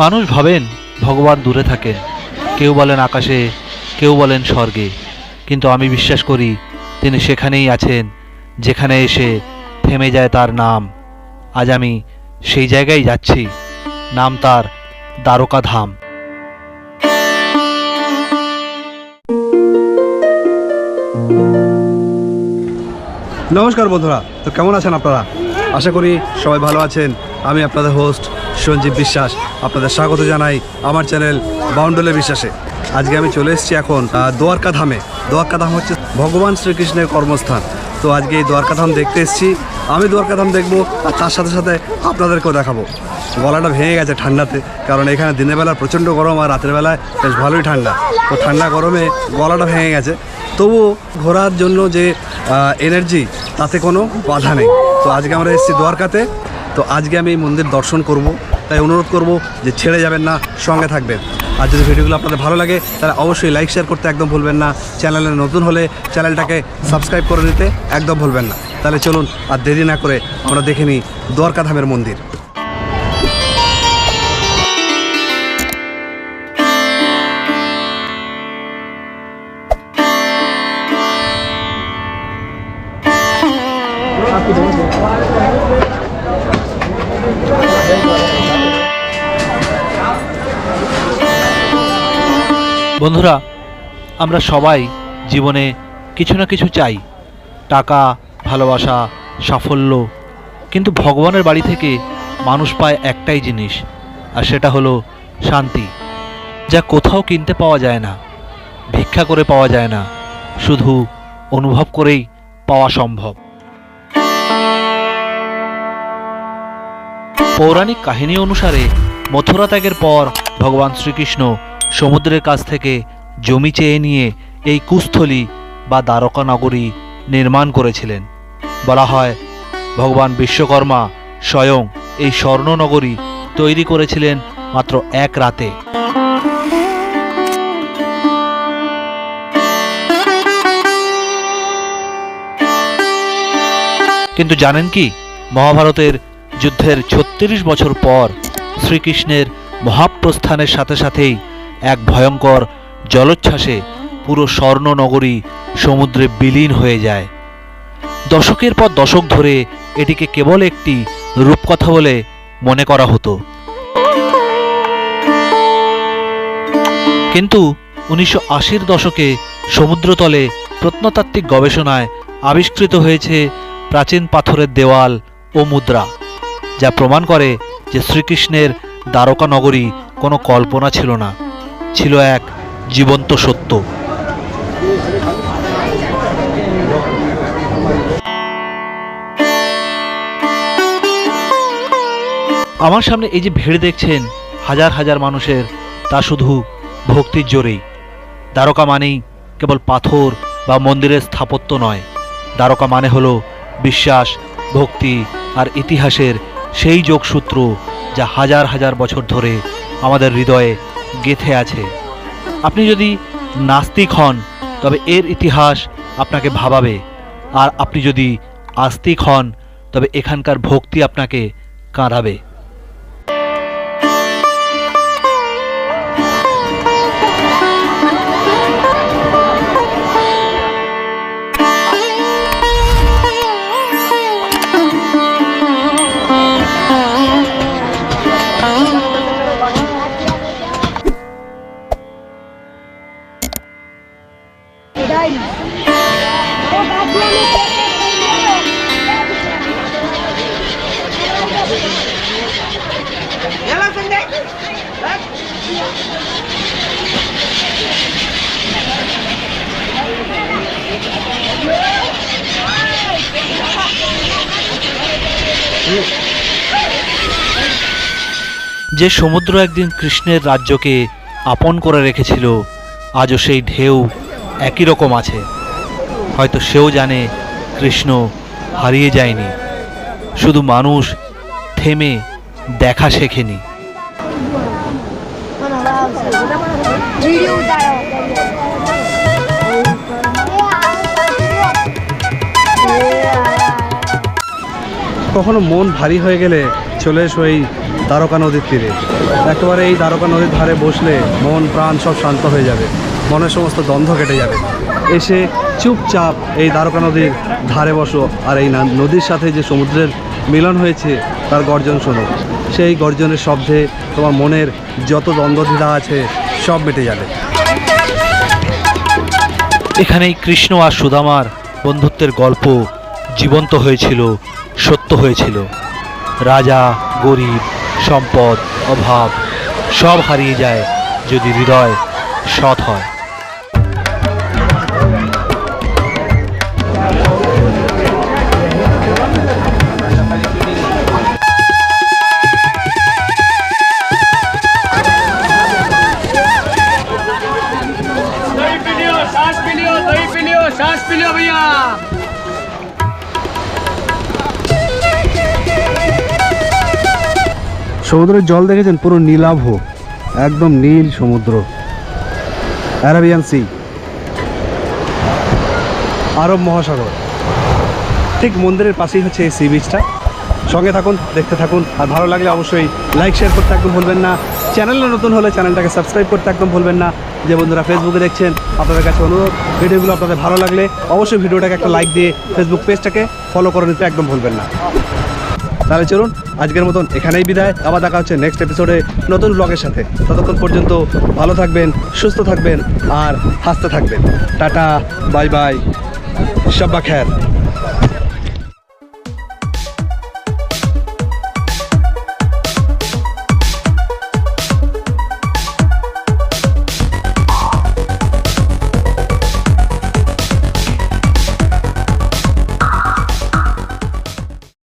মানুষ ভাবেন ভগবান দূরে থাকেন, কেউ বলেন আকাশে, কেউ বলেন স্বর্গে, কিন্তু আমি বিশ্বাস করি তিনি সেখানেই আছেন যেখানে এসে থেমে যায় তার নাম। আজ আমি সেই জায়গায় যাচ্ছি, নাম তার দ্বারকা ধাম। নমস্কার বন্ধুরা, তো কেমন আছেন আপনারা? আশা করি সবাই ভালো আছেন। আমি আপনাদের হোস্ট সঞ্জীব বিশ্বাস, আপনাদের স্বাগত জানাই আমার চ্যানেল বাউন্ডুলে বিশ্বাসে। আজকে আমি চলে এসেছি এখন দ্বারকা ধামে। দ্বারকা ধাম হচ্ছে ভগবান শ্রীকৃষ্ণের কর্মস্থান। তো আজকে এই দ্বারকা ধাম দেখতে এসেছি। আমি দ্বারকা ধাম দেখবো আর তার সাথে সাথে আপনাদেরকেও দেখাবো। গলাটা ভেঙে গেছে ঠান্ডাতে, কারণ এখানে দিনের বেলা প্রচণ্ড গরম আর রাতের বেলায় বেশ ভালোই ঠান্ডা। তো ঠান্ডা গরমে গলাটা ভেঙে গেছে, তবুও ঘোরার জন্য যে এনার্জি, তাতে কোনো বাধা নেই। তো আজকে আমরা এসেছি দ্বারকাতে। তো আজকে আমি এই মন্দির দর্শন করব, তাই অনুরোধ করব যে ছেড়ে যাবেন না, সঙ্গে থাকবেন। আর যদি ভিডিওগুলো আপনাদের ভালো লাগে তাহলে অবশ্যই লাইক শেয়ার করতে একদম ভুলবেন না। চ্যানেলে নতুন হলে চ্যানেলটাকে সাবস্ক্রাইব করে নিতে একদম ভুলবেন না। তাহলে চলুন আর দেরি না করে আমরা দেখে নিই দ্বারকা ধামের মন্দির। বন্ধুরা, আমরা সবাই জীবনে কিছু না কিছু চাই, টাকা, ভালোবাসা, সাফল্য। কিন্তু ভগবানের বাড়ি থেকে মানুষ পায় একটাই জিনিস, আর সেটা হলো শান্তি, যা কোথাও কিনতে পাওয়া যায় না, ভিক্ষা করে পাওয়া যায় না, শুধু অনুভব করেই পাওয়া সম্ভব। পৌরাণিক কাহিনী অনুসারে মথুরা ত্যাগের পর ভগবান শ্রীকৃষ্ণ সমুদ্রের কাছ থেকে জমি চেয়ে নিয়ে এই কুস্থলী বা দ্বারকা নগরী নির্মাণ করেছিলেন। বলা হয় ভগবান বিশ্বকর্মা স্বয়ং এই স্বর্ণনগরী তৈরি করেছিলেন মাত্র এক রাতে। কিন্তু জানেন কি, মহাভারতের যুদ্ধের ৩৬ বছর পর শ্রীকৃষ্ণের মহাপ্রস্থানের সাথে সাথেই এক ভয়ঙ্কর জলোচ্ছ্বাসে পুরো স্বর্ণনগরী সমুদ্রে বিলীন হয়ে যায়। দশকের পর দশক ধরে এটিকে কেবল একটি রূপকথা বলে মনে করা হতো। কিন্তু ১৯৮০-র দশকে সমুদ্রতলে প্রত্নতাত্ত্বিক গবেষণায় আবিষ্কৃত হয়েছে প্রাচীন পাথরের দেওয়াল ও মুদ্রা, যা প্রমাণ করে যে শ্রীকৃষ্ণের দ্বারকা নগরী কোনো কল্পনা ছিল না, ছিল এক জীবন্ত সত্য। আমার সামনে এই যে ভিড় দেখছেন হাজার হাজার মানুষের, তা শুধু ভক্তির জোরেই। দ্বারকা মানেই কেবল পাথর বা মন্দিরের স্থাপত্য নয়, দ্বারকা মানে হলো বিশ্বাস, ভক্তি আর ইতিহাসের সেই যোগসূত্র যা হাজার হাজার বছর ধরে আমাদের হৃদয়ে গেঁথে আছে। আপনি যদি নাস্তিক হন তবে এর ইতিহাস আপনাকে ভাবাবে, আর আপনি যদি আস্তিক হন তবে এখানকার ভক্তি আপনাকে কাঁদাবে। যে সমুদ্র একদিন কৃষ্ণের রাজ্যকে আপন করে রেখেছিল, আজও সেই ঢেউ একই রকম আছে। হয়তো সেও জানে কৃষ্ণ হারিয়ে যায়নি, শুধু মানুষ থেমে দেখা শেখেনি। কখনো মন ভারী হয়ে গেলে চলে এসো এই দ্বারকা নদীর তীরে। একেবারে এই দ্বারকা নদীর ধারে বসলে মন প্রাণ সব শান্ত হয়ে যাবে, মনের সমস্ত দ্বন্দ্ব কেটে যাবে। এসে চুপচাপ এই দ্বারকা নদীর ধারে বসো, আর এই নদীর সাথে যে সমুদ্রের মিলন হয়েছে তার গর্জন শোনো। সেই গর্জনের শব্দে তোমার মনের যত দ্বন্দ্বদ্বিধা আছে সব মিটে যাবে। এখানেই কৃষ্ণ আর সুদামার বন্ধুত্বের গল্প জীবন্ত হয়েছিল, সত্য হয়েছিল। রাজা, গরিব, সম্পদ, অভাব সব হারিয়ে যায় যদি হৃদয় সৎ হয়। सांस पी लियो भैया। সমুদ্রের জল দেখেছেন, পুরো নীলাভ, একদম নীল সমুদ্র, অ্যারাবিয়ান সি, আরব মহাসাগর। ঠিক মন্দিরের পাশেই হচ্ছে এই সি বিচটা। সঙ্গে থাকুন, দেখতে থাকুন, আর ভালো লাগলে অবশ্যই লাইক শেয়ার করতে একদম ভুলবেন না। চ্যানেলে নতুন হলে চ্যানেলটাকে সাবস্ক্রাইব করতে একদম ভুলবেন না। যে বন্ধুরা ফেসবুকে দেখছেন, আপনাদের কাছে অনুরোধ, ভিডিওগুলো আপনাদের ভালো লাগলে অবশ্যই ভিডিওটাকে একটা লাইক দিয়ে ফেসবুক পেজটাকে ফলো করে নিতে একদম ভুলবেন না। তাহলে চলুন, আজকের মতন এখানেই বিদায়। আবার দেখা হচ্ছে নেক্সট এপিসোডে নতুন ব্লগের সাথে। ততক্ষণ পর্যন্ত ভালো থাকবেন, সুস্থ থাকবেন আর হাসতে থাকবেন। টাটা, বাই বাই, শাব্বা খের।